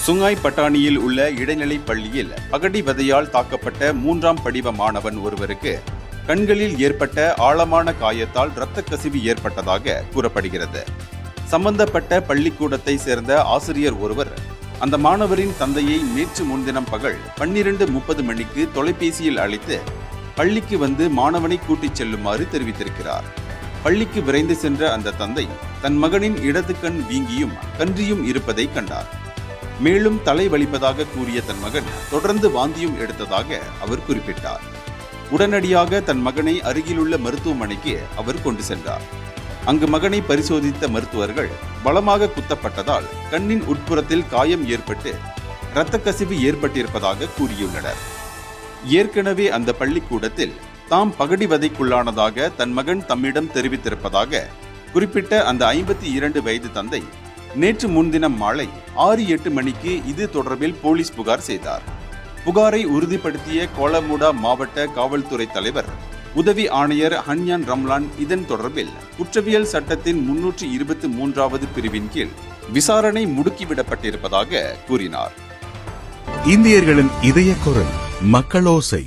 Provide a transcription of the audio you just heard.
சுங்காய் பட்டாணியில் உள்ள இடைநிலை பள்ளியில் பகடி விதையால் தாக்கப்பட்ட 3ஆம் படிவ மாணவன் ஒருவருக்கு கண்களில் ஏற்பட்ட ஆழமான காயத்தால் இரத்த கசிவு ஏற்பட்டதாக கூறப்படுகிறது. சம்பந்தப்பட்ட பள்ளிக்கூடத்தை சேர்ந்த ஆசிரியர் ஒருவர் அந்த மாணவரின் தந்தையை நேற்று முன்தினம் பகல் 12:30 மணிக்கு தொலைபேசியில் அழைத்து பள்ளிக்கு வந்து மாணவனை கூட்டிச் செல்லுமாறு தெரிவித்திருக்கிறார். பள்ளிக்கு விரைந்து சென்ற அந்த தந்தை தன் மகனின் இடது கண் வீங்கியும் கன்றியும் இருப்பதை கண்டார். மேலும் தலை வலிப்பதாக கூறிய தன் மகன் தொடர்ந்து வாந்தியும் எடுத்ததாக அவர் குறிப்பிட்டார். உடனடியாக தன் மகனை அருகிலுள்ள மருத்துவமனைக்கு அவர் கொண்டு சென்றார். அங்கு மகனை பரிசோதித்த மருத்துவர்கள் பலமாக குத்தப்பட்டதால் கண்ணின் உட்புறத்தில் காயம் ஏற்பட்டு இரத்த கசிவு ஏற்பட்டிருப்பதாக கூறியுள்ளனர். ஏற்கனவே அந்த பள்ளிக்கூடத்தில் தாம் பகடி வதைக்குள்ளானதாக தன் மகன் தம்மிடம் தெரிவித்திருப்பதாக குறிப்பிட்ட அந்த 52 வயது தந்தை நேற்று முன்தினம் மாலை 6-8 மணிக்கு இது தொடர்பில் போலீஸ் புகார் செய்தார். புகாரை உறுதிப்படுத்திய கோலமுடா மாவட்ட காவல்துறை தலைவர் உதவி ஆணையர் ஹன்யான் ரம்லான் இதன் தொடர்பில் குற்றவியல் சட்டத்தின் 323வது பிரிவின் கீழ் விசாரணை முடுக்கிவிடப்பட்டிருப்பதாக கூறினார். இந்தியர்களின் இதய குரல் மக்களோசை.